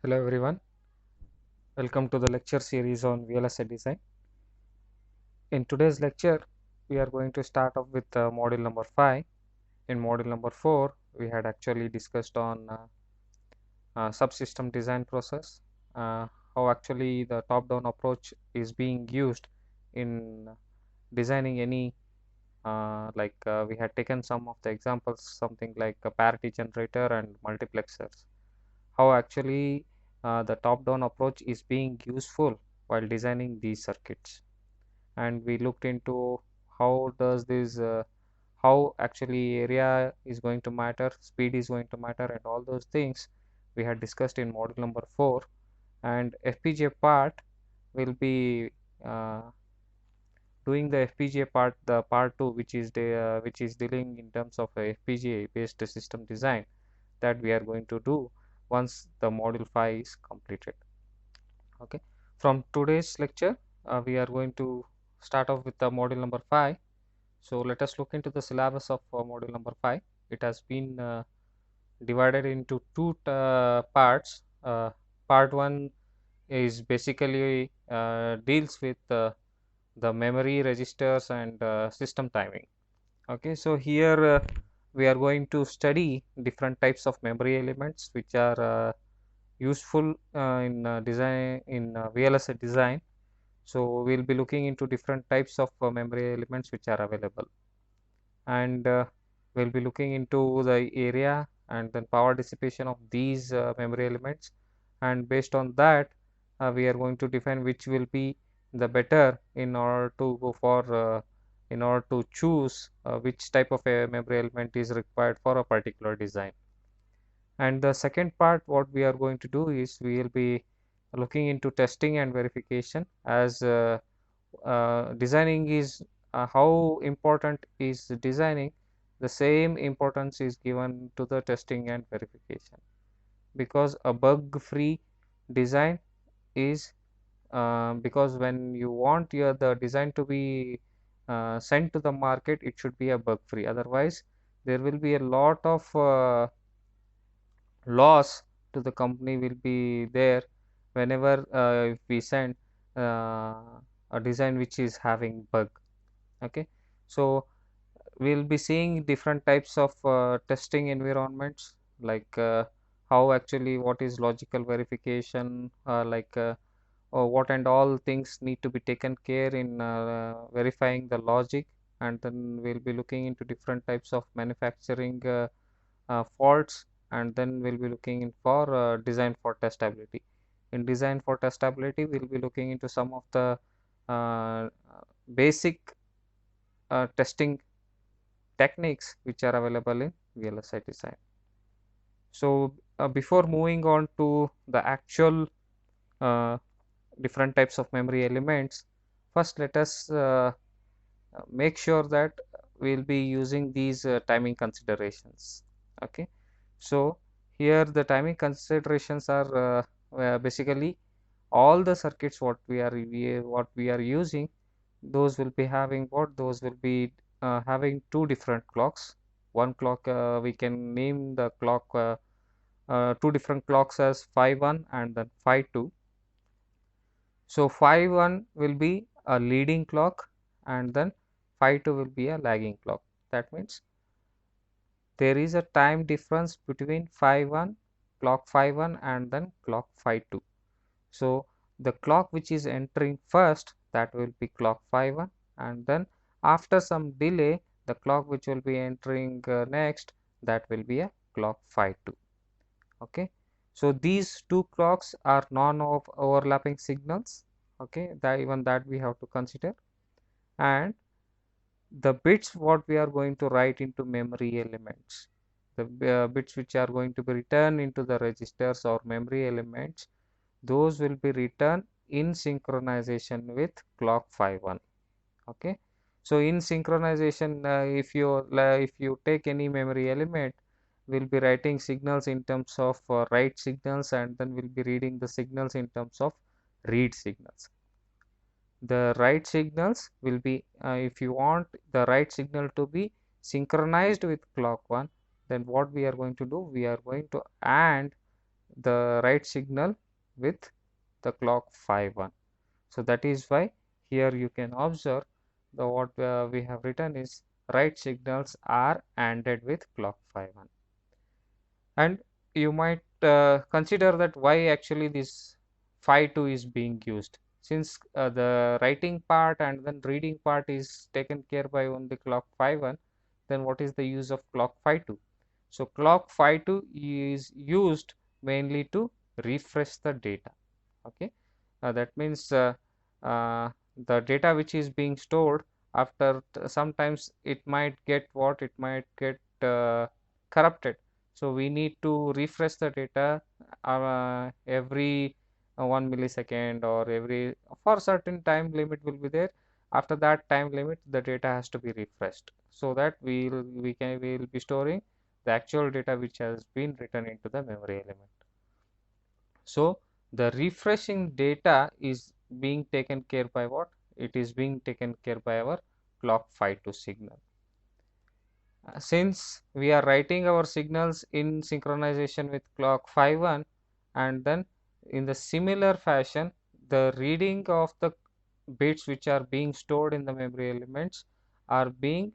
Hello everyone, welcome to the lecture series on VLSI design. In today's lecture, we are going to start off with module number 5. In module number 4, we had actually discussed on subsystem design process, how actually the top-down approach is being used in designing any we had taken some of the examples, something like a parity generator and multiplexers, how actually the top-down approach is being useful while designing these circuits. And we looked into how does this how actually area is going to matter, speed is going to matter, and all those things we had discussed in module number 4. And FPGA part will be doing the FPGA part, the part 2, which is dealing in terms of a FPGA based system design, that we are going to do once the module 5 is completed. Okay, from today's lecture we are going to start off with the module number 5. So let us look into the syllabus of module number 5. It has been divided into two parts. Part 1 is basically deals with the memory registers and system timing. Okay, so here we are going to study different types of memory elements which are useful in design in VLSI design. So we'll be looking into different types of memory elements which are available, and we'll be looking into the area and then power dissipation of these memory elements, and based on that we are going to define which will be the better in order to go for in order to choose which type of a memory element is required for a particular design. And the second part, what we are going to do is we will be looking into testing and verification, as designing is how important is designing, the same importance is given to the testing and verification, because a bug free design is because when you want the design to be sent to the market, it should be a bug free, otherwise there will be a lot of loss to the company will be there whenever if we send a design which is having bug. Okay, so we'll be seeing different types of testing environments, like how actually what is logical verification, or what and all things need to be taken care in verifying the logic. And then we'll be looking into different types of manufacturing faults, and then we'll be looking in for design for testability. In design for testability, we'll be looking into some of the uh, basic testing techniques which are available in VLSI design. So before moving on to the actual uh, different types of memory elements, first let us make sure that we'll be using these timing considerations. Okay, so here the timing considerations are basically all the circuits what we are using, those will be having what those will be having two different clocks. One clock, we can name the clock two different clocks as phi 1 and then phi 2. So phi 1 will be a leading clock, and then phi 2 will be a lagging clock. That means there is a time difference between phi 1, clock phi 1, and then clock phi 2. So the clock which is entering first, that will be clock phi 1, and then after some delay the clock which will be entering next, that will be a clock phi 2. Okay, so these two clocks are non-overlapping signals. Okay, that even that we have to consider. And the bits what we are going to write into memory elements, the bits which are going to be returned into the registers or memory elements, those will be written in synchronization with clock phi 1. Okay, so in synchronization, if you take any memory element, we'll be writing signals in terms of write signals, and then we'll be reading the signals in terms of read signals. The write signals will be if you want the write signal to be synchronized with clock 1, then what we are going to do, we are going to add the write signal with the clock 5-1. So that is why here you can observe the what we have written is write signals are ANDed with clock 5-1. And you might consider that why actually this 5-2 is being used, since the writing part and then reading part is taken care by only clock 5-1, then what is the use of clock 5-2? So clock 5-2 is used mainly to refresh the data. Okay, that means uh, the data which is being stored after sometimes it might get what it might get corrupted, so we need to refresh the data every 1 millisecond, or every for certain time limit will be there. After that time limit the data has to be refreshed, so that we will be storing the actual data which has been written into the memory element. So the refreshing data is being taken care by what? It is being taken care by our clock 5-2 signal. Since we are writing our signals in synchronization with clock 5-1, and then in the similar fashion the reading of the bits which are being stored in the memory elements are being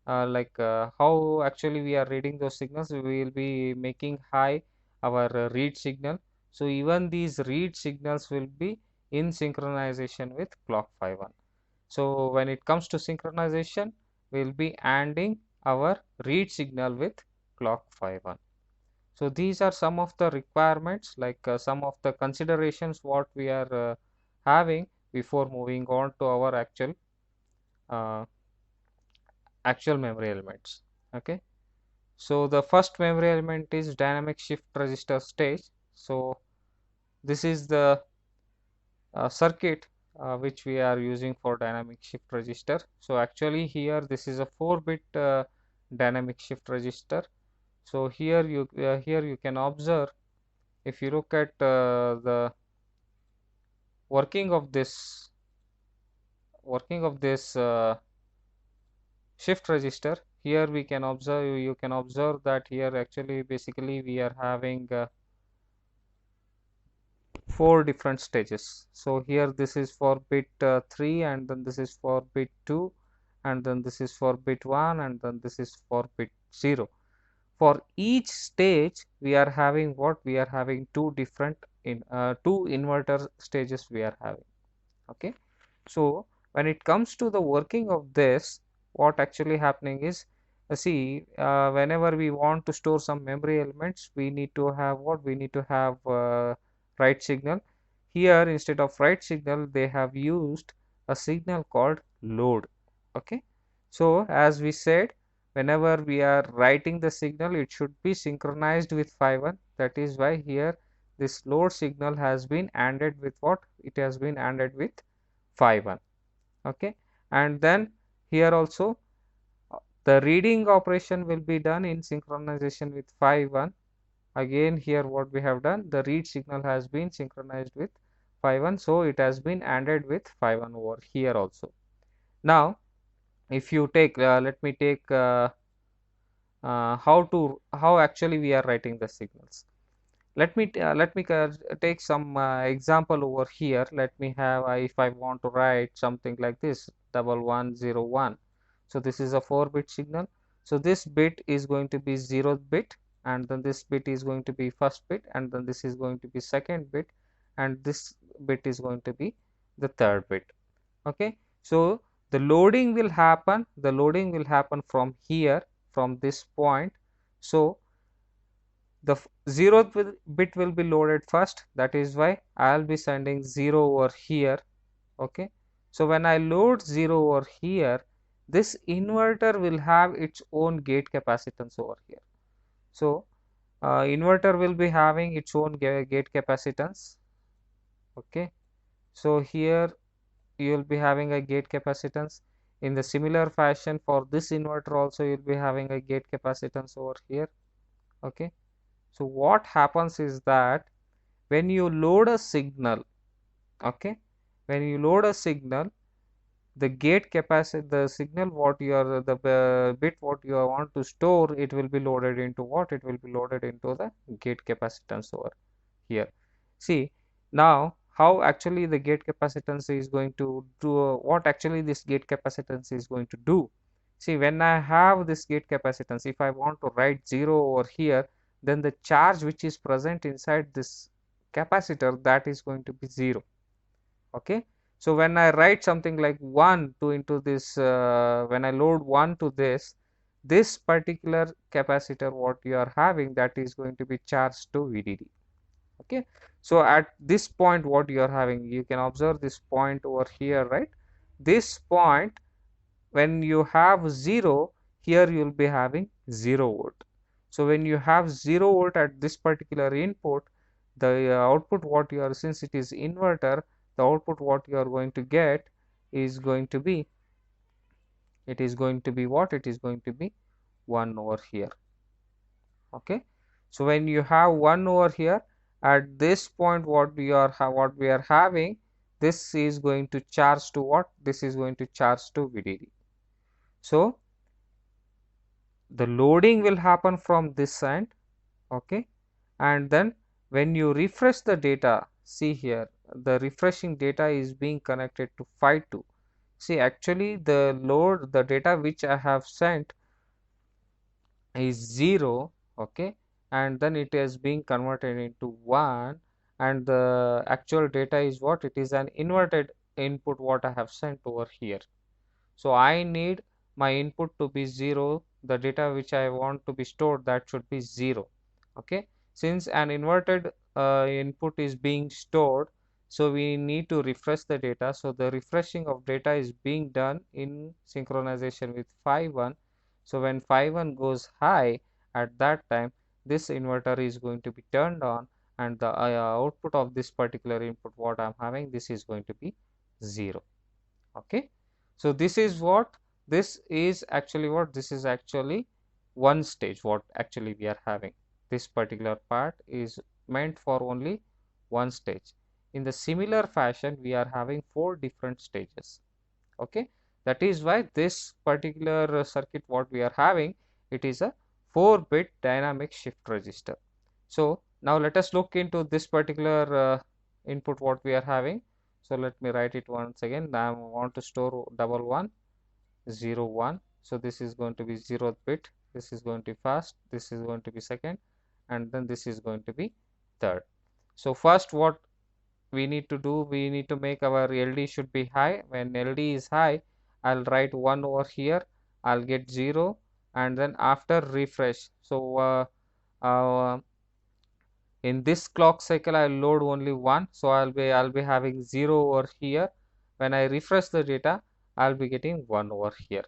how actually we are reading those signals, we will be making high our read signal. So even these read signals will be in synchronization with clock 5-1. So when it comes to synchronization, we will be ANDing our read signal with clock 5-1. So these are some of the requirements, like some of the considerations what we are having before moving on to our uh, actual memory elements. Okay, so the first memory element is dynamic shift register stage. So this is the circuit which we are using for dynamic shift register. So actually here this is a 4-bit dynamic shift register. So here you can observe, if you look at the working of this shift register, here we can observe, you can observe that here actually basically we are having 4 different stages. So here this is for bit 3, and then this is for bit 2, and then this is for bit 1, and then this is for bit 0. For each stage we are having what? We are having two inverter stages we are having. Okay, so when it comes to the working of this, what actually happening is, see, whenever we want to store some memory elements, we need to have what? We need to have write signal. Here instead of write signal they have used a signal called load. Okay, so as we said, whenever we are writing the signal it should be synchronized with 5-1. That is why here this load signal has been ANDed with what? It has been ANDed with 5-1. Okay, and then here also the reading operation will be done in synchronization with 5-1. Again here what we have done, the read signal has been synchronized with 5-1, so it has been ANDed with 5-1 over here also. Now if you take let me take how actually we are writing the signals. Let me take some example over here. Let me have if I want to write something like this 1101. So this is a 4-bit signal. So this bit is going to be 0th bit, and then this bit is going to be first bit, and then this is going to be second bit, and this bit is going to be the third bit. Okay, so the loading will happen from here, from this point. So the 0th bit will be loaded first, that is why I'll be sending 0 over here. Okay, so when I load 0 over here, this inverter will have its own gate capacitance over here. So inverter will be having its own gate capacitance. Okay, so here you will be having a gate capacitance. In the similar fashion for this inverter also you will be having a gate capacitance over here. Okay, so what happens is that when you load a signal, okay, when you load a signal, the gate capacity, the signal what you are, the bit what you want to store, it will be loaded into what? It will be loaded into the gate capacitance over. here. See, now how actually the gate capacitance is going to do, what actually this gate capacitance is going to do. See, when I have this gate capacitance, if I want to write 0 over here, then the charge which is present inside this capacitor, that is going to be 0. Okay. So when I write something like 1 to into this, when I load 1 to this particular capacitor what you are having, that is going to be charged to VDD. Okay. So at this point what you are having, you can observe this point over here, right? This point, when you have 0, here you will be having 0 volt. So when you have 0 volt at this particular input, the output what you are, since it is inverter, the output what you are going to get is going to be, it is going to be what, it is going to be 1 over here. Okay. So when you have 1 over here, at this point what we are having, this is going to charge to what, this is going to charge to VDD. So the loading will happen from this end. Okay. And then when you refresh the data, see here, the refreshing data is being connected to phi 2. See, actually the load, the data which I have sent is 0. Okay. And then it is being converted into 1, and the actual data is what, it is an inverted input what I have sent over here. So I need my input to be 0, the data which I want to be stored, that should be 0. Okay. Since an inverted input is being stored, so we need to refresh the data. So the refreshing of data is being done in synchronization with phi 1. So when phi 1 goes high, at that time this inverter is going to be turned on, and the output of this particular input what I am having, this is going to be 0. Okay. So this is what, this is actually what, this is actually one stage what actually we are having. This particular part is meant for only one stage. In the similar fashion, we are having 4 different stages. Okay. That is why this particular circuit what we are having, it is a 4-bit dynamic shift register. So now let us look into this particular input what we are having. So let me write it once again. I want to store 1101. So this is going to be 0th bit, this is going to be first, this is going to be second, and then this is going to be third. So first what we need to do, we need to make our LD should be high. When LD is high, I'll write 1 over here, I'll get 0, and then after refresh, so in this clock cycle I'll load only 1, so I'll be having 0 over here. When I refresh the data, I'll be getting 1 over here.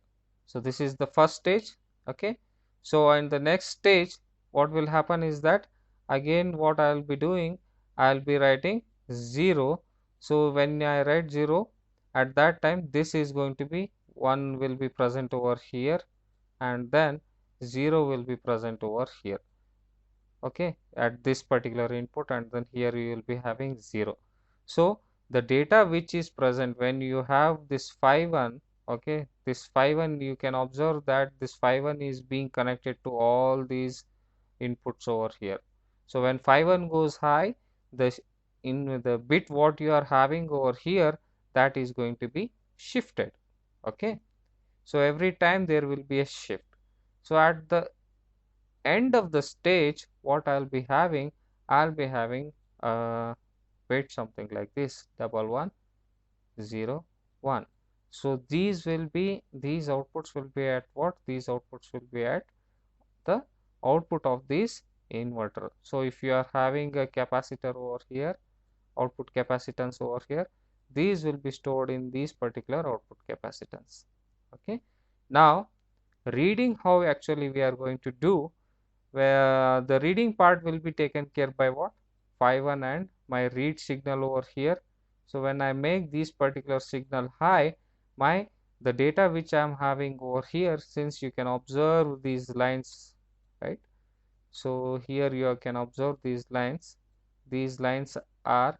So this is the first stage. Okay. So in the next stage what will happen is that, again what I'll be doing, I'll be writing 0. So when I write 0, at that time this is going to be 1 will be present over here, and then 0 will be present over here. Okay, at this particular input, and then here you will be having 0. So the data which is present when you have this phi 1, okay, this phi 1, you can observe that this phi 1 is being connected to all these inputs over here. So when phi 1 goes high, the in the bit what you are having over here, that is going to be shifted. Okay. So every time there will be a shift. So at the end of the stage what I'll be having, I'll be having wait, something like this, 1101. So these will be, these outputs will be at what, these outputs will be at the output of this inverter. So if you are having a capacitor over here, output capacitance over here, these will be stored in these particular output capacitance. Okay. Now reading, how actually we are going to do, where the reading part will be taken care by what, phi 1 and my read signal over here. So when I make this particular signal high, my the data which I am having over here, since you can observe these lines, right? So here you can observe these lines are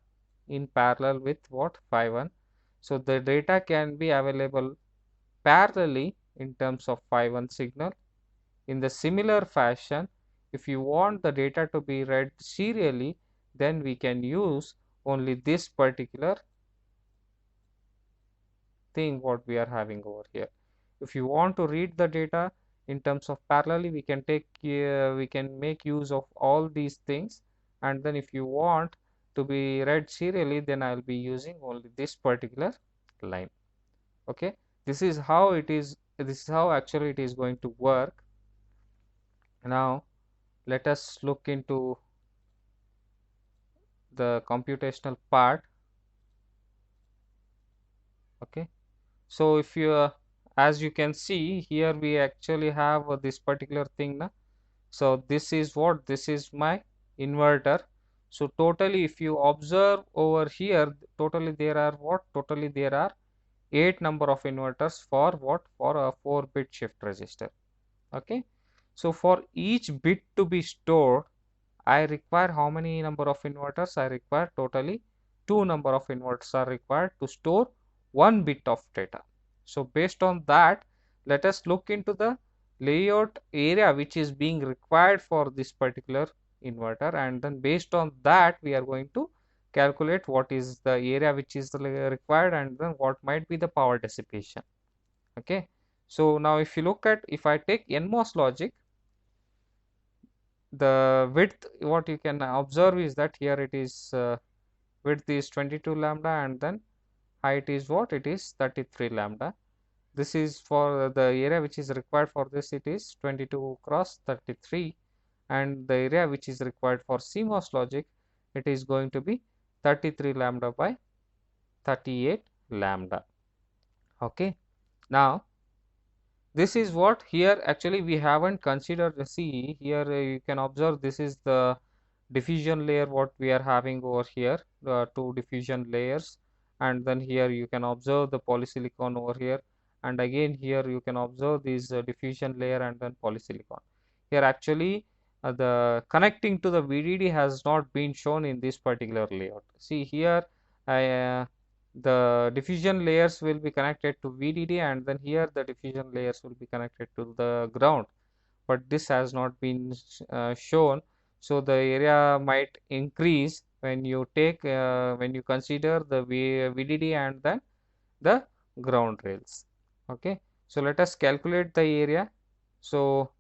in parallel with what, phi 1. So the data can be available parallelly in terms of phi 1 signal. In the similar fashion, if you want the data to be read serially, then we can use only this particular thing what we are having over here. If you want to read the data in terms of parallelly, we can make use of all these things, and then if you want to be read serially, then I'll be using only this particular line. Okay, this is how it is, this is how actually it is going to work. Now let us look into the computational part. Okay, so if you as you can see here, we actually have this particular thing na. So this is what, this is my inverter. So totally if you observe over here, totally there are what, totally there are 8 number of inverters for what, for a 4-bit shift register. Okay, so for each bit to be stored, I require how many number of inverters? I require totally 2 number of inverters are required to store 1 bit of data. So based on that, let us look into the layout area which is being required for this particular inverter, and then based on that we are going to calculate what is the area which is required, and then what might be the power dissipation. Okay, so now if you look at, if I take NMOS logic, the width what you can observe is that here it is width is 22 lambda, and then height is what, it is 33 lambda. This is for the area which is required for this, it is 22 cross 33, and the area which is required for CMOS logic, it is going to be 33 lambda by 38 lambda. Okay, now this is what here actually we haven't considered. See here, you can observe this is the diffusion layer what we are having over here, the 2 diffusion layers, and then here you can observe the polysilicon over here, and again here you can observe this diffusion layer and then polysilicon. Here actually the connecting to the VDD has not been shown in this particular layout. See here, the diffusion layers will be connected to VDD, and then here the diffusion layers will be connected to the ground, but this has not been shown. So the area might increase when you take when you consider the VDD and then the ground rails. Okay, so let us calculate the area. So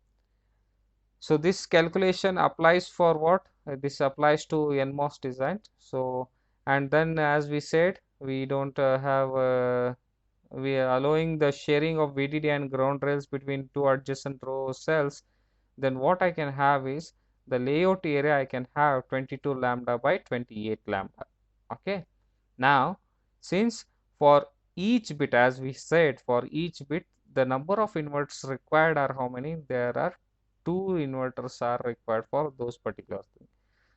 this calculation applies for what? This applies to NMOS design. So and then as we said, we don't have we are allowing the sharing of VDD and ground rails between 2 adjacent row cells. Then what I can have is the layout area, I can have 22 lambda by 28 lambda. Okay, now since for each bit, as we said, for each bit the number of inverters required are how many? There are 2 inverters are required for those particular things.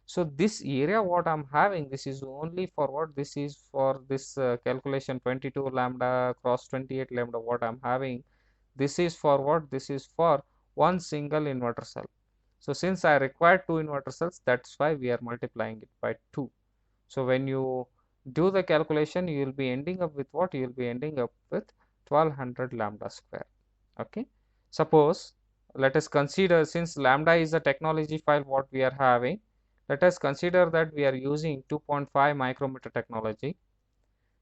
So this area what I'm having, this is only for what, this is for this calculation 22 lambda cross 28 lambda what I'm having, this is for what, this is for one single inverter cell. So since I require 2 inverter cells, that's why we are multiplying it by 2. So when you do the calculation, you will be ending up with what? You will be ending up with 1200 lambda square. Okay, suppose let us consider, since lambda is the technology file what we are having, let us consider that we are using 2.5 micrometer technology.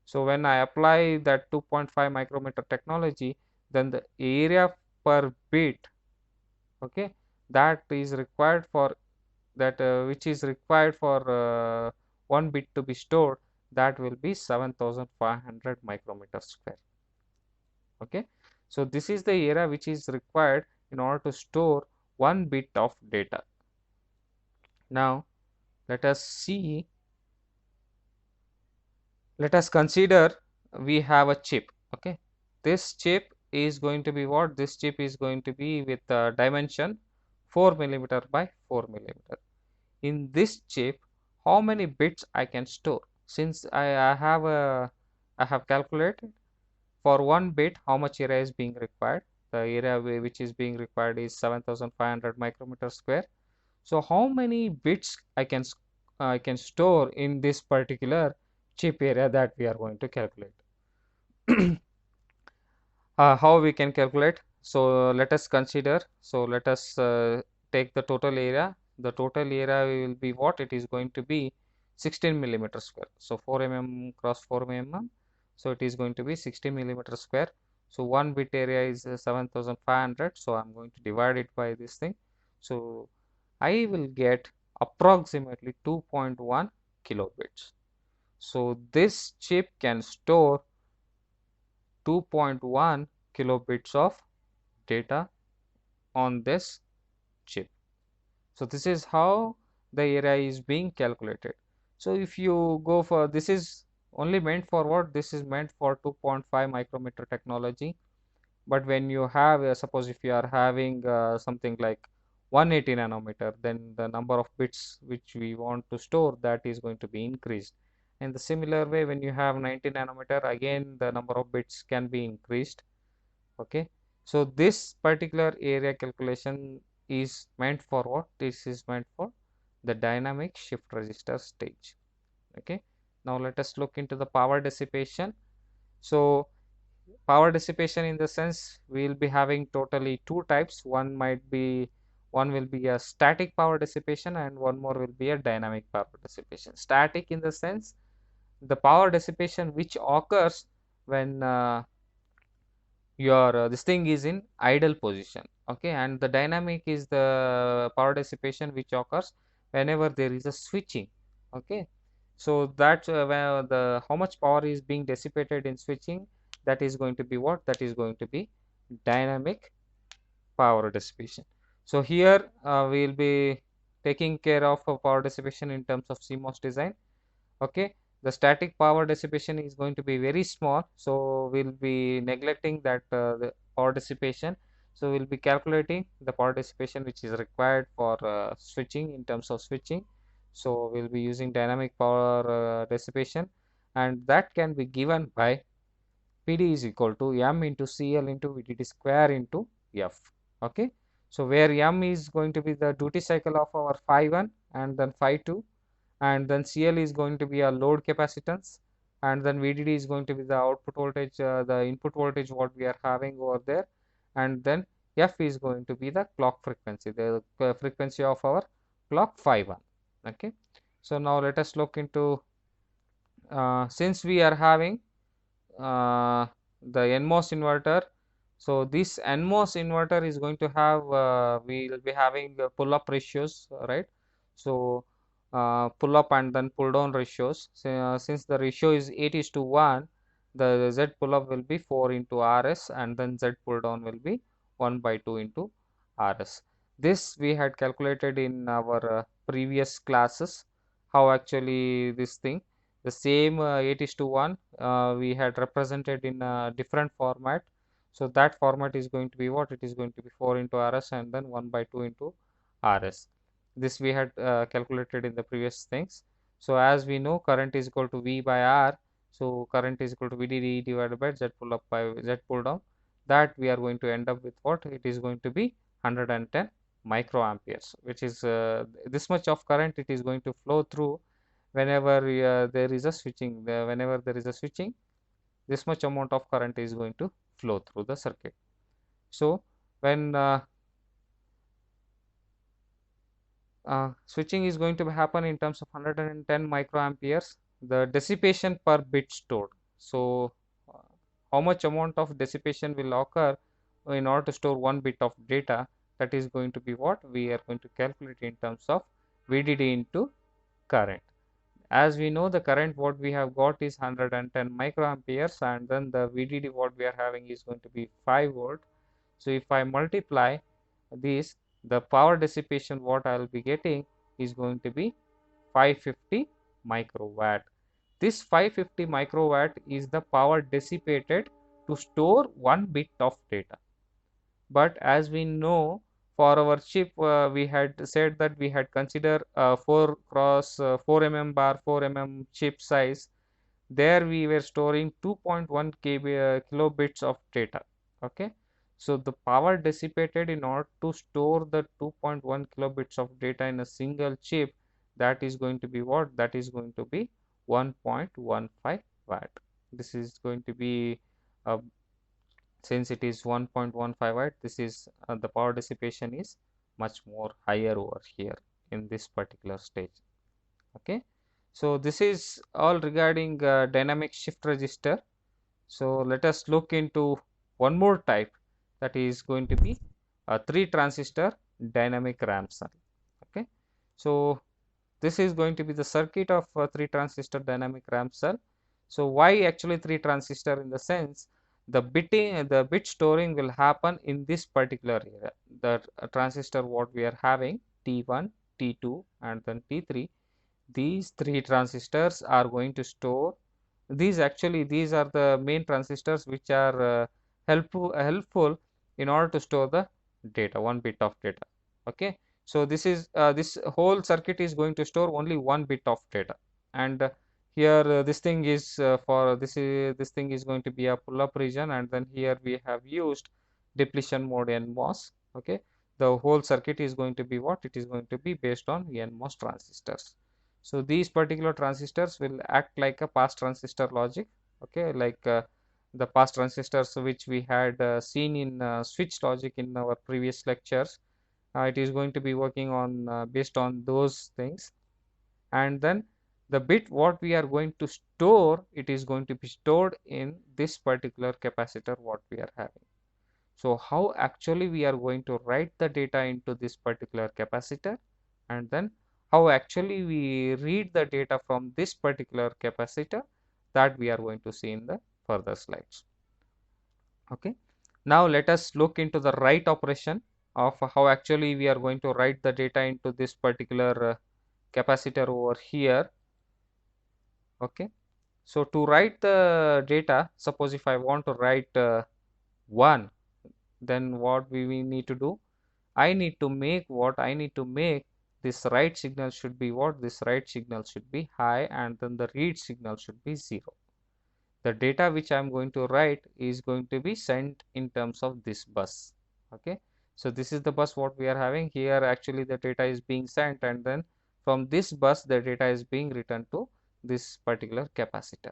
So when I apply that 2.5 micrometer technology, then the area per bit, okay, that is required for that which is required for 1 bit to be stored, that will be 7500 micrometer square. Okay, so this is the area which is required in order to store 1 bit of data. Now let us see, let us consider we have a chip. Okay, this chip is going to be what, this chip is going to be with a dimension 4 millimeter by 4 millimeter. In this chip, how many bits I can store? Since I have calculated for 1 bit how much area is being required. The area which is being required is 7500 micrometer square. So how many bits I can store in this particular chip area, that we are going to calculate. How we can calculate? So let us consider, so let us take the total area. The total area will be what, it is going to be 16 millimeter square. So 4 mm cross 4 mm. So it is going to be 16 millimeter square. So one bit area is 7500. So I'm going to divide it by this thing. So I will get approximately 2.1 kilobits. So this chip can store 2.1 kilobits of data on this chip. So this is how the area is being calculated. So if you go for, this is only meant for what? This is meant for 2.5 micrometer technology. But when you have, suppose if you are having something like 180 nanometer, then the number of bits which we want to store, that is going to be increased. In the similar way, when you have 90 nanometer, again the number of bits can be increased. Okay, so this particular area calculation is meant for what? This is meant for the dynamic shift register stage. Okay, now let us look into the power dissipation. So power dissipation, in the sense, we will be having totally two types. One will be a static power dissipation, and one more will be a dynamic power dissipation. Static in the sense, the power dissipation which occurs when your this thing is in idle position. Okay, and the dynamic is the power dissipation which occurs whenever there is a switching. Okay, so that's where the how much power is being dissipated in switching, that is going to be what? That is going to be dynamic power dissipation. So here we will be taking care of power dissipation in terms of CMOS design. Okay, the static power dissipation is going to be very small, so we'll be neglecting that the power dissipation. So we'll be calculating the power dissipation which is required for switching, in terms of switching. So we'll be using dynamic power dissipation, and that can be given by PD is equal to M into CL into VDD square into F. Okay, so where M is going to be the duty cycle of our phi 1 and then phi 2, and then CL is going to be a load capacitance, and then VDD is going to be the output voltage, the input voltage what we are having over there, and then F is going to be the clock frequency, the frequency of our clock phi 1. Okay, so now let us look into, since we are having the NMOS inverter. So this NMOS inverter is going to have, we will be having pull-up ratios, right? So pull-up and then pull-down ratios. So, since the ratio is 8 is to 1, the Z pull-up will be 4 into RS, and then Z pull-down will be 1 by 2 into RS. This we had calculated in our previous classes, how actually this thing, the same 8 is to 1 we had represented in a different format. So that format is going to be what? It is going to be 4 into RS and then 1 by 2 into RS. This we had calculated in the previous things. So as we know, current is equal to V by R. So current is equal to VDD divided by Z pull up by Z pull down. That we are going to end up with what? It is going to be 110 microamperes, which is this much of current it is going to flow through whenever there is a switching. Whenever there is a switching, this much amount of current is going to flow through the circuit. So when switching is going to happen in terms of 110 microamperes, the dissipation per bit stored. So how much amount of dissipation will occur in order to store 1 bit of data, that is going to be what we are going to calculate in terms of VDD into current. As we know, the current what we have got is 110 microamperes, and then the VDD what we are having is going to be 5 volt. So if I multiply this, the power dissipation what I will be getting is going to be 550 microwatt. This 550 microwatt is the power dissipated to store 1 bit of data. But as we know, for our chip, we had said that we had considered 4 cross 4 mm bar 4 mm chip size. There we were storing 2.1 kilobits of data. Okay, so the power dissipated in order to store the 2.1 kilobits of data in a single chip, that is going to be what? That is going to be 1.15 watt. This is going to be a, since it is 1.15 watt, this is the power dissipation is much more higher over here in this particular stage. Okay, So this is all regarding dynamic shift register. So let us look into one more type, that is going to be a 3 transistor dynamic ramp cell. Okay, so this is going to be the circuit of a 3 transistor dynamic ramp cell. So why actually 3 transistor? In the sense, the bit storing will happen in this particular area. The transistor what we are having, T1, T2 and then T3, these 3 transistors are going to store these are the main transistors which are helpful in order to store the data, 1 bit of data. Okay, so this whole circuit is going to store only 1 bit of data, and here this thing is for this thing is going to be a pull up region, and then here we have used depletion mode NMOS. Okay, the whole circuit is going to be what? It is going to be based on NMOS transistors. So these particular transistors will act like a pass transistor logic. Okay, like the pass transistors which we had seen in switch logic in our previous lectures. It is going to be working on based on those things, and then the bit what we are going to store, it is going to be stored in this particular capacitor what we are having. So how actually we are going to write the data into this particular capacitor, and then how actually we read the data from this particular capacitor, that we are going to see in the further slides. Okay, now let us look into the write operation of how actually we are going to write the data into this particular capacitor over here. Okay, so to write the data, suppose if I want to write 1, then what we need to do? I need to make this write signal should be what? This write signal should be high, and then the read signal should be 0. The data which I am going to write is going to be sent in terms of this bus. Okay, so this is the bus what we are having here. Actually the data is being sent, and then from this bus the data is being written to this particular capacitor.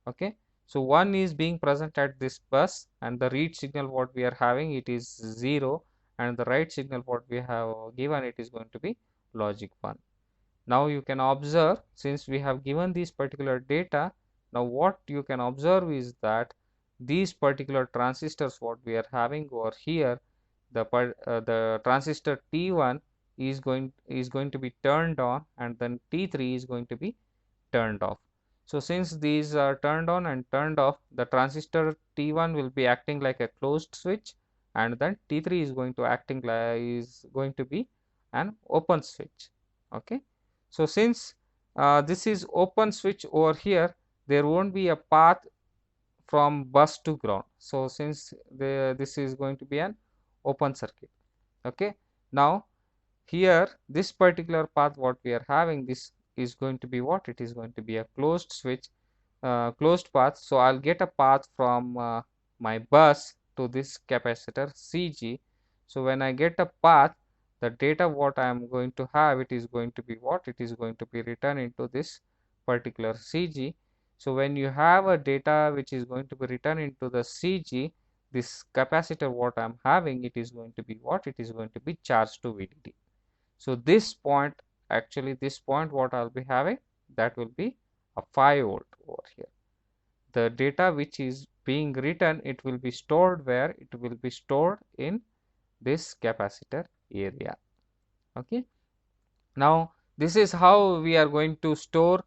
Okay, so 1 is being present at this bus, and the read signal what we are having, it is 0, and the write signal what we have given, it is going to be logic 1. Now you can observe, since we have given this particular data, now what you can observe is that these particular transistors what we are having over here, the transistor T1 is going to be turned on, and then T3 is going to be turned off. So since these are turned on and turned off, the transistor T1 will be acting like a closed switch, and then T3 is going to be an open switch. Okay, so since this is open switch over here, there won't be a path from bus to ground. So since this is going to be an open circuit. Okay, now here this particular path what we are having, this is going to be what? It is going to be a closed switch, closed path. So I'll get a path from my bus to this capacitor CG. So when I get a path, the data what I am going to have, it is going to be what? It is going to be written into this particular CG. So when you have a data which is going to be written into the CG, this capacitor what I am having, it is going to be what? It is going to be charged to VDD. So this point, actually this point what I'll be having, that will be a 5 volt over here. The data which is being written, it will be stored where? It will be stored in this capacitor area. Okay, now this is how we are going to store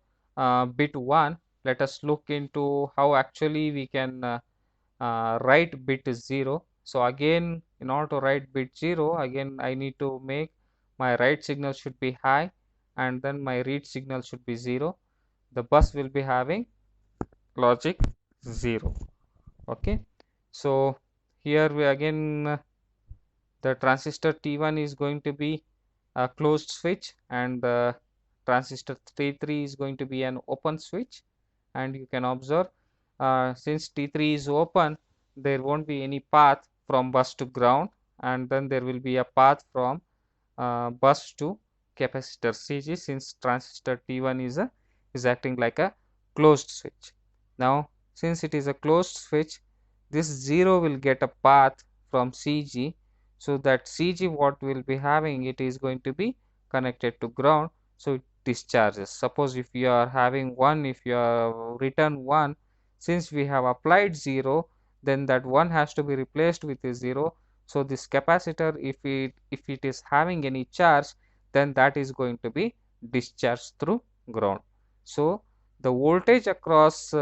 bit 1. Let us look into how actually we can write bit 0. So again, in order to write bit 0, again I need to make my write signal should be high, and then my read signal should be 0. The bus will be having logic 0. Okay, so here we again the transistor T1 is going to be a closed switch, and the transistor T3 is going to be an open switch. And you can observe, since T3 is open, there won't be any path from bus to ground, and then there will be a path from bus to capacitor CG, since transistor T1 is acting like a closed switch. Now since it is a closed switch, this 0 will get a path from CG, so that CG what will be having, it is going to be connected to ground. So discharges. Suppose if you are having 1, if you are written 1, since we have applied 0, then that 1 has to be replaced with a 0. So this capacitor, if it is having any charge, then that is going to be discharged through ground. So the voltage across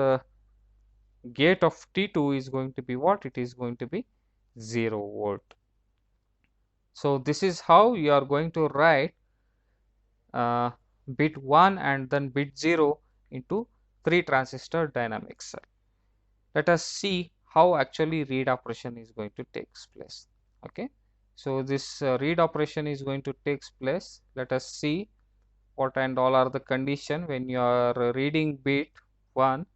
gate of T2 is going to be what? It is going to be 0 volt. So this is how you are going to write bit 1 and then bit 0 into 3 transistor dynamics. Let us see how actually read operation is going to take place. Okay, so this read operation is going to take place. Let us see what and all are the condition when you are reading bit 1.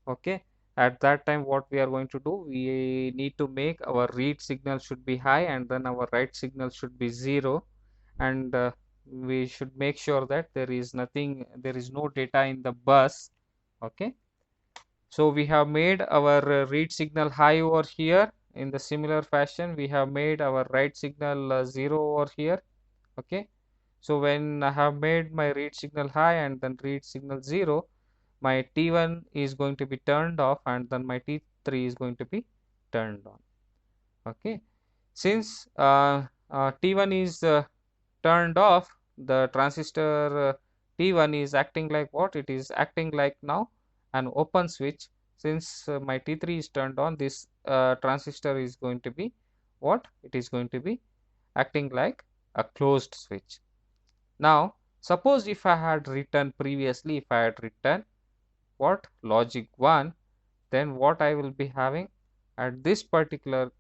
Okay, at that time what we are going to do, we need to make our read signal should be high and then our write signal should be 0, and we should make sure that there is no data in the bus. Okay, so we have made our read signal high over here. In the similar fashion, we have made our write signal 0 over here. Okay, so when I have made my read signal high and then read signal 0, my T1 is going to be turned off and then my T3 is going to be turned on. Okay, since T1 is turned off, the transistor T1 is acting like what? It is acting like now an open switch. Since my T3 is turned on, this transistor is going to be what? It is going to be acting like a closed switch. Now suppose if I had written previously, if I had written what? Logic 1, then what I will be having at this particular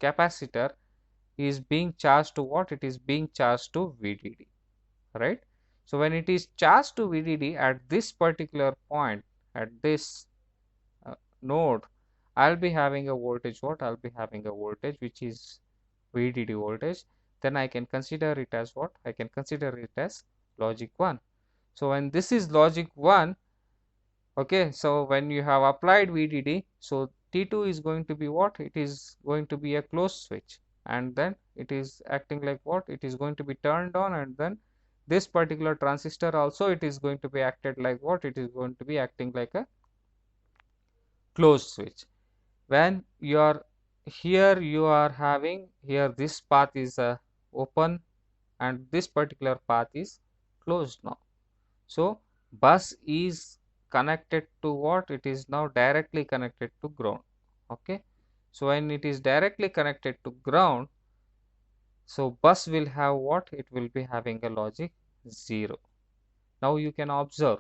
capacitor is being charged to what? It is being charged to VDD, right? So when it is charged to VDD at this particular point, at this node, I'll be having a voltage what? I'll be having a voltage which is VDD voltage. Then I can consider it as what? I can consider it as logic 1. So when this is logic 1, okay, so when you have applied VDD, so T2 is going to be what? It is going to be a closed switch, and then it is acting like what? It is going to be turned on, and then this particular transistor also it is going to be acted like what? It is going to be acting like a closed switch. When you are here, you are having here this path is open and this particular path is closed now. So bus is connected to what? It is now directly connected to ground. Okay, so when it is directly connected to ground, so bus will have what? It will be having a logic 0. Now you can observe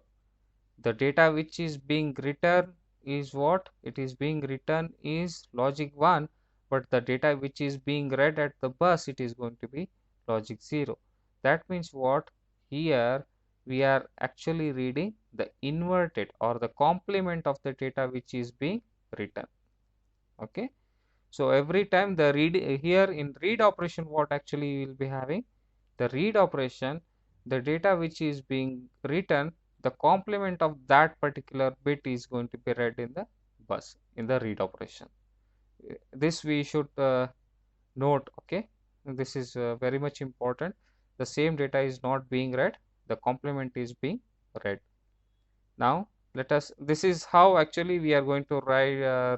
the data which is being written is what? It is being written is logic 1, but the data which is being read at the bus, it is going to be logic 0. That means what? Here we are actually reading the inverted or the complement of the data which is being written. Okay, so every time the read here in read operation, what actually we will be having? The read operation, the data which is being written, the complement of that particular bit is going to be read in the bus in the read operation. This we should note. Okay, this is very much important. The same data is not being read, the complement is being read. Now let us, this is how actually we are going to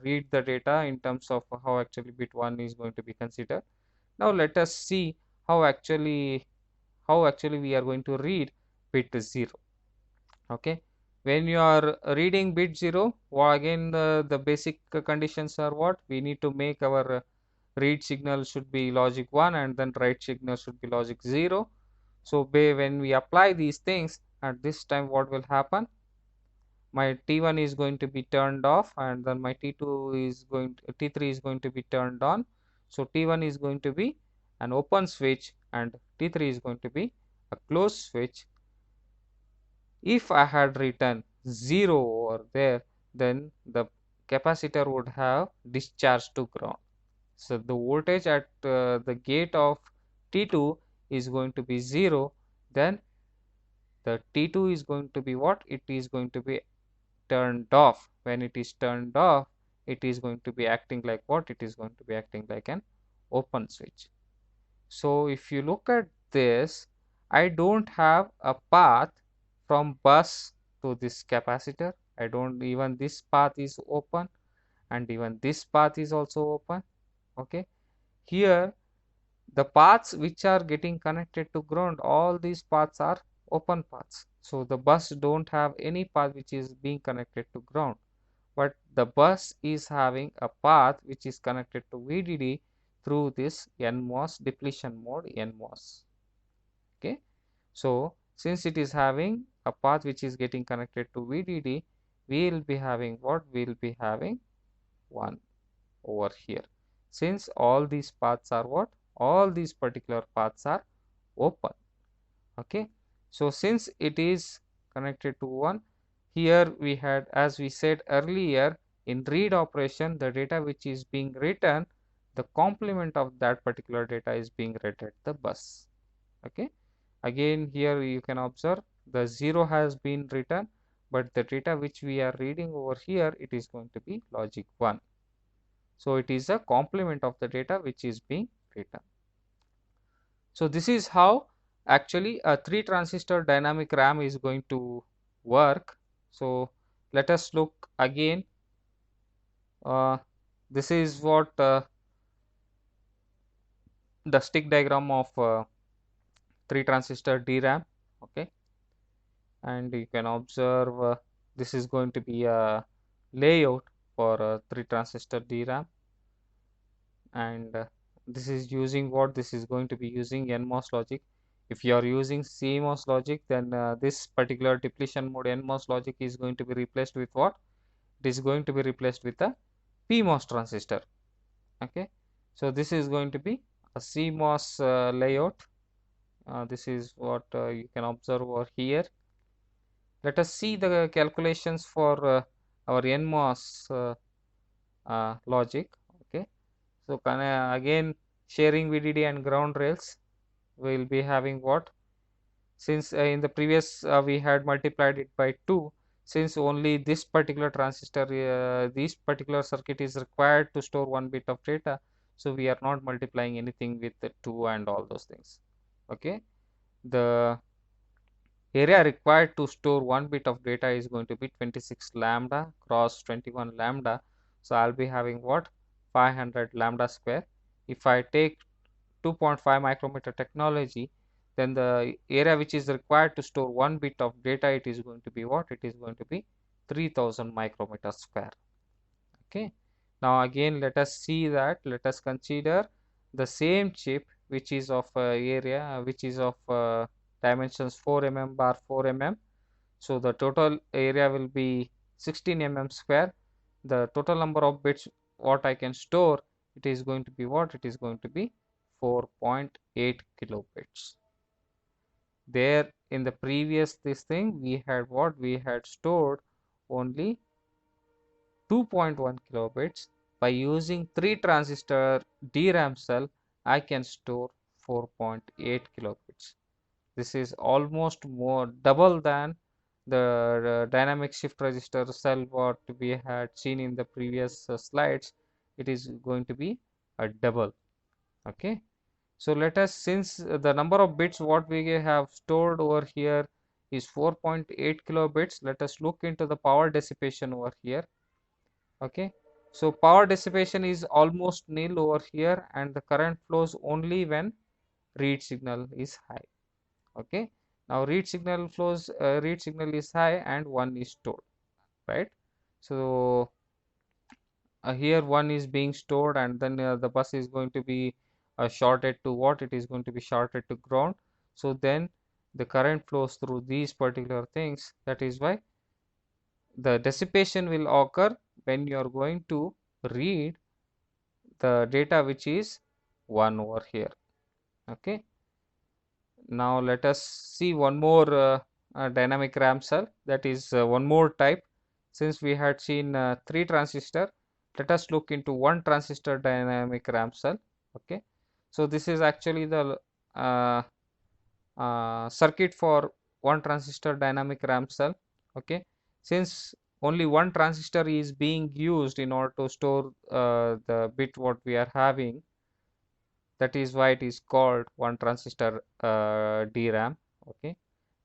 read the data in terms of how actually bit 1 is going to be considered. Now let us see how actually we are going to read bit 0. Okay, when you are reading bit 0, well, again the basic conditions are what? We need to make our read signal should be logic 1 and then write signal should be logic 0. So when we apply these things at this time, what will happen? My T1 is going to be turned off and then my T2 is going to, T3 is going to be turned on. So T1 is going to be an open switch and T3 is going to be a closed switch. If I had written 0 over there, then the capacitor would have discharged to ground. So the voltage at the gate of T2 is going to be 0. Then the T2 is going to be what? It is going to be turned off. When it is turned off, it is going to be acting like what? It is going to be acting like an open switch. So if you look at this, I don't have a path from bus to this capacitor. I don't, even this path is open, and even this path is also open. Okay, here the paths which are getting connected to ground, all these paths are open paths. So the bus don't have any path which is being connected to ground, but the bus is having a path which is connected to VDD through this NMOS depletion mode NMOS. Okay, so since it is having a path which is getting connected to VDD, we will be having what? We will be having 1 over here. Since all these paths are what? All these particular paths are open. Okay, so since it is connected to 1, here we had, as we said earlier, in read operation, the data which is being written, the complement of that particular data is being read at the bus. Okay, again here you can observe the 0 has been written, but the data which we are reading over here, it is going to be logic 1. So it is a complement of the data which is being written. So this is how actually a 3 transistor dynamic RAM is going to work. So let us look again. This is what the stick diagram of 3 transistor DRAM. Okay, and you can observe this is going to be a layout for 3 transistor DRAM, and this is using what? This is going to be using NMOS logic. If you are using CMOS logic, then this particular depletion mode NMOS logic is going to be replaced with what? It is going to be replaced with a PMOS transistor. Okay, so this is going to be a CMOS layout. This is what you can observe over here. Let us see the calculations for our NMOS logic. Okay, so can again sharing VDD and ground rails, we will be having what? Since in the previous we had multiplied it by 2, since only this particular transistor, this particular circuit is required to store 1 bit of data, so we are not multiplying anything with the 2 and all those things. Okay, the area required to store 1 bit of data is going to be 26 lambda cross 21 lambda. So I'll be having what? 500 lambda square. If I take 2.5 micrometer technology, then the area which is required to store 1 bit of data, it is going to be what? It is going to be 3000 micrometer square. Okay, now again let us see that, let us consider the same chip which is of area which is of dimensions 4 mm bar 4 mm. So the total area will be 16 mm square. The total number of bits what I can store, it is going to be what? It is going to be 4.8 kilobits. There in the previous this thing we had what? We had stored only 2.1 kilobits. By using 3 transistor DRAM cell, I can store 4.8 kilobits. This is almost more double than the dynamic shift register cell what we had seen in the previous slides. It is going to be a double. Okay, so let us, since the number of bits what we have stored over here is 4.8 kilobits, let us look into the power dissipation over here. Okay, so power dissipation is almost nil over here, and the current flows only when read signal is high. Okay, now read signal flows, read signal is high and 1 is stored, right? So here 1 is being stored, and then the bus is going to be shorted to what? It is going to be shorted to ground. So then the current flows through these particular things. That is why the dissipation will occur when you are going to read the data which is 1 over here. Okay, now let us see one more dynamic RAM cell, that is one more type. Since we had seen 3 transistor, let us look into 1 transistor dynamic RAM cell. Okay, so this is actually the circuit for 1 transistor dynamic RAM cell. Okay, since only 1 transistor is being used in order to store the bit what we are having, That is why it is called one transistor DRAM. Okay.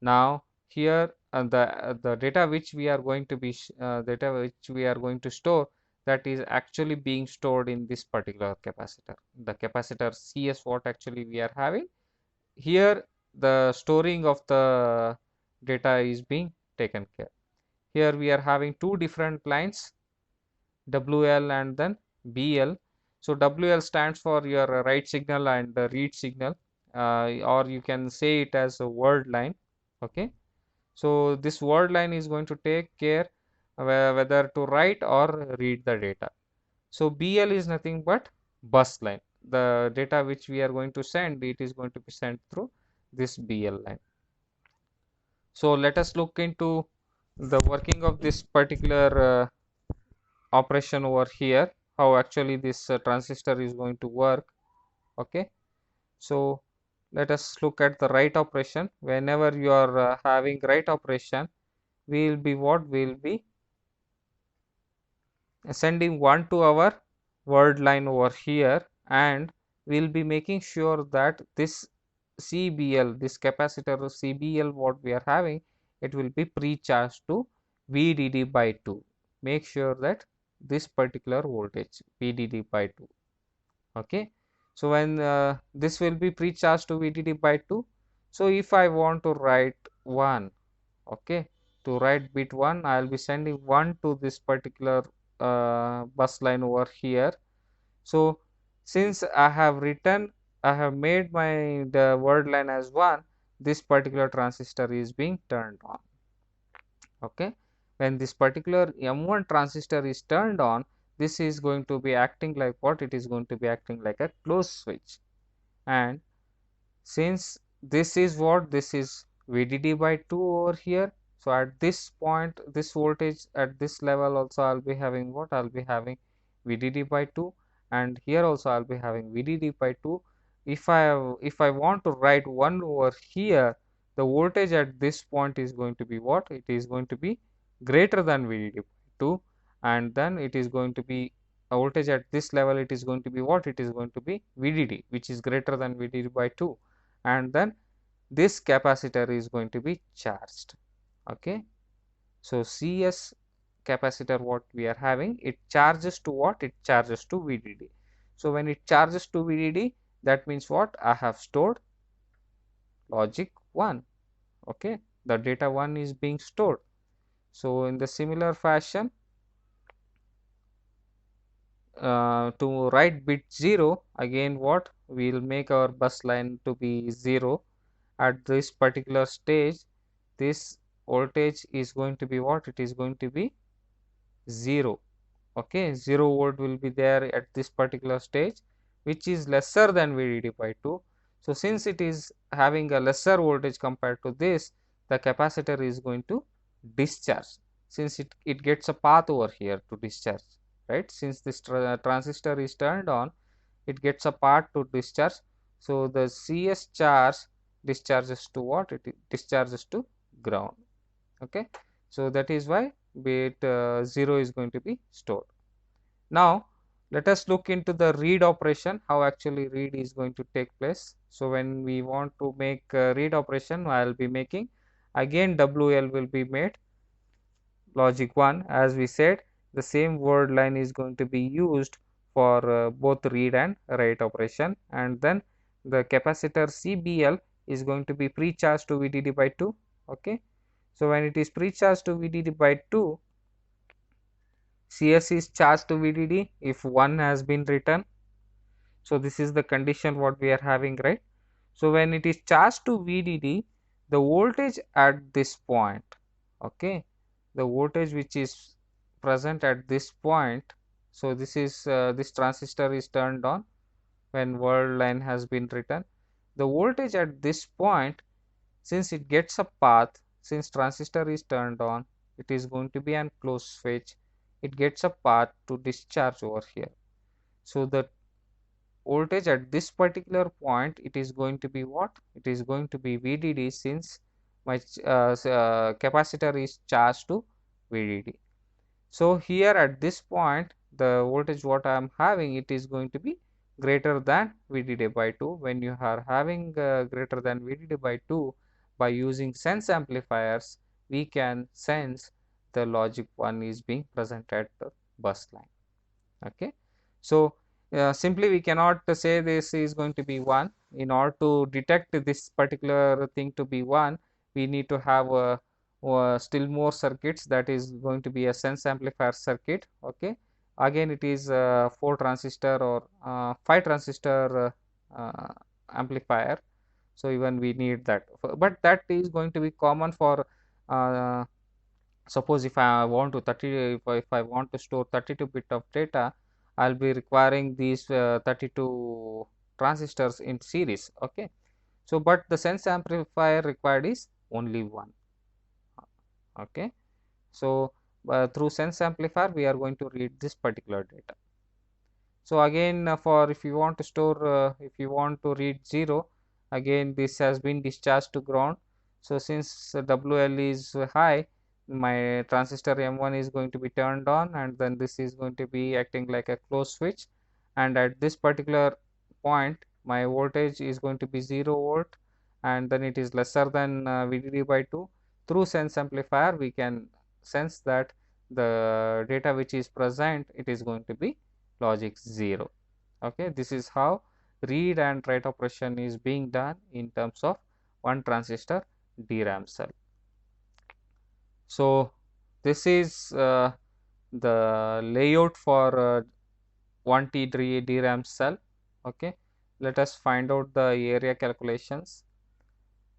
Now here the data which we are going to be data which we are going to store, that is actually being stored in this particular capacitor. The capacitor CS what actually we are having here, the storing of the data is being taken care. Here we are having two different lines, WL and then BL. So WL stands for your write signal and read signal, or you can say it as a word line. Okay. So this word line is going to take care whether to write or read the data. So BL is nothing but bus line. The data which we are going to send, it is going to be sent through this BL line. So let us look into the working of this particular operation over here, how actually this transistor is going to work. Okay. So let us look at the write operation. Whenever you are having write operation, we will be what? We will be sending one to our word line over here, and we will be making sure that this CBL, this capacitor CBL what we are having, it will be pre-charged to VDD by 2. Make sure that this particular voltage VDD by 2. Okay. So when this will be pre-charged to VDD by 2, so if I want to write 1, okay, to write bit 1, I will be sending 1 to this particular bus line over here. So since I have made my the word line as 1, this particular transistor is being turned on. Okay. When this particular M1 transistor is turned on, this is going to be acting like what? It is going to be acting like a closed switch. And since this is what? This is VDD by 2 over here. So at this point, this voltage at this level also I'll be having what? I'll be having VDD by 2, and here also I'll be having VDD by 2. If I want to write 1 over here, the voltage at this point is going to be what? It is going to be greater than VDD by 2, and then it is going to be a voltage at this level, it is going to be what? It is going to be VDD, which is greater than VDD by 2, and then this capacitor is going to be charged. Okay. So CS capacitor what we are having, it charges to what? It charges to VDD. So when it charges to VDD, that means what? I have stored logic 1. Okay. The data 1 is being stored. So in the similar fashion, to write bit 0, again what? We will make our bus line to be 0. At this particular stage, this voltage is going to be what? It is going to be 0. Okay. 0 volt will be there at this particular stage, which is lesser than VDD by 2. So since it is having a lesser voltage compared to this, the capacitor is going to discharge, since it gets a path over here to discharge, right? Since this transistor is turned on, it gets a path to discharge. So the CS charge discharges to what? It discharges to ground. Okay. So that is why bit 0 is going to be stored. Now let us look into the read operation, how actually read is going to take place. So when we want to make read operation, I will be making again WL will be made logic 1. As we said, the same word line is going to be used for both read and write operation, and then the capacitor CBL is going to be pre-charged to VDD by 2. Okay. So when it is pre-charged to VDD by 2, CS is charged to VDD if 1 has been written. So this is the condition what we are having, right? So when it is charged to VDD, the voltage at this point, okay, the voltage which is present at this point, so this is this transistor is turned on when word line has been written. The voltage at this point, since it gets a path, since transistor is turned on, it is going to be an closed switch, it gets a path to discharge over here. So the voltage at this particular point, it is going to be what? It is going to be VDD, since my capacitor is charged to VDD. So here at this point, the voltage what I am having, it is going to be greater than VDD by 2. When you are having greater than VDD by 2, by using sense amplifiers, we can sense the logic 1 is being present at the bus line. Okay. So, simply we cannot say this is going to be 1. In order to detect this particular thing to be 1, we need to have still more circuits, that is going to be a sense amplifier circuit. Okay. Again it is 4 transistor or 5 transistor amplifier. So, even we need that, but that is going to be common for uh, suppose if I want to 30 if I want to store 32 bit of data, I'll be requiring these 32 transistors in series. Okay. So, but the sense amplifier required is only one. Okay. So, through sense amplifier we are going to read this particular data. So, again for if you want to store if you want to read 0, again this has been discharged to ground. So, since WL is high, my transistor M1 is going to be turned on, and then this is going to be acting like a closed switch, and at this particular point my voltage is going to be 0 volt, and then it is lesser than VDD by 2. Through sense amplifier we can sense that the data which is present, it is going to be logic 0. Okay, this is how read and write operation is being done in terms of one transistor DRAM cell. So, this is the layout for 1T DRAM cell. Okay, let us find out the area calculations.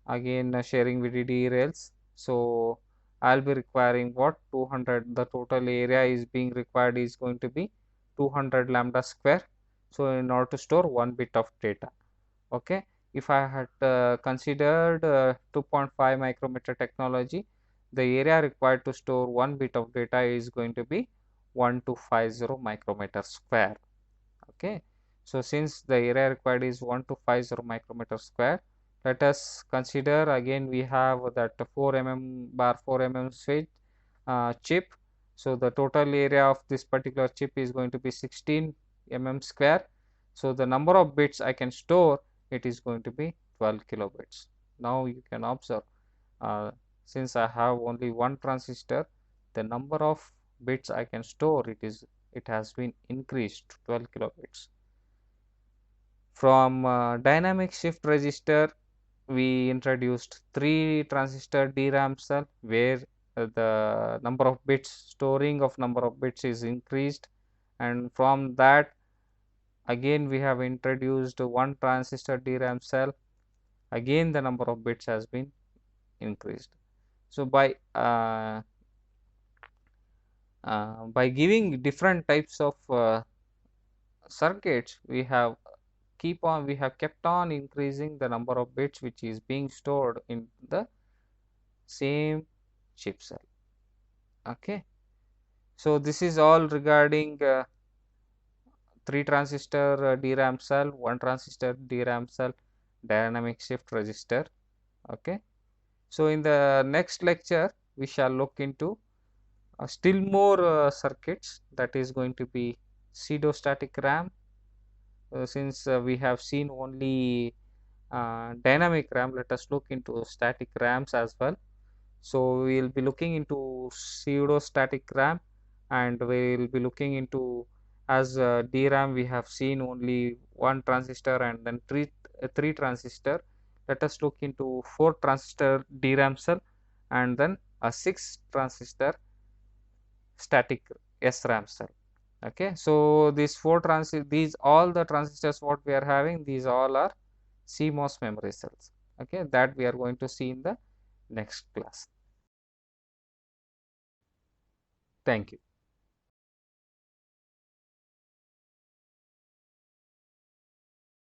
Again sharing VDD rails. So, I'll be requiring what 200, the total area is being required is going to be 200 lambda square. So, in order to store 1 bit of data. Okay, if I had considered 2.5 micrometer technology, the area required to store 1 bit of data is going to be 1250 micrometer square. Okay, so since the area required is 1250 micrometer square, let us consider again we have that 4 bar 4 switch chip. So, the total area of this particular chip is going to be 16 square. So, the number of bits I can store, it is going to be 12 kilobits. Now, you can observe since I have only one transistor, the number of bits I can store, it has been increased to 12 kilobits. From dynamic shift register, we introduced 3 transistor DRAM cell where the number of bits, storing of number of bits is increased, and from that again we have introduced one transistor DRAM cell, again the number of bits has been increased. So, by giving different types of circuits, we have kept on increasing the number of bits which is being stored in the same chip cell. Okay, so this is all regarding 3 transistor DRAM cell, 1 transistor DRAM cell, dynamic shift register. Okay, so in the next lecture we shall look into still more circuits, that is going to be pseudostatic RAM. Since we have seen only dynamic RAM, let us look into static RAMs as well. So, we will be looking into pseudostatic RAM, and we will be looking into, as DRAM we have seen only one transistor and then three transistor. Let us look into 4 transistor DRAM cell and then a 6 transistor static SRAM cell. Okay, so these all the transistors what we are having, these all are CMOS memory cells. Okay, that we are going to see in the next class. Thank you.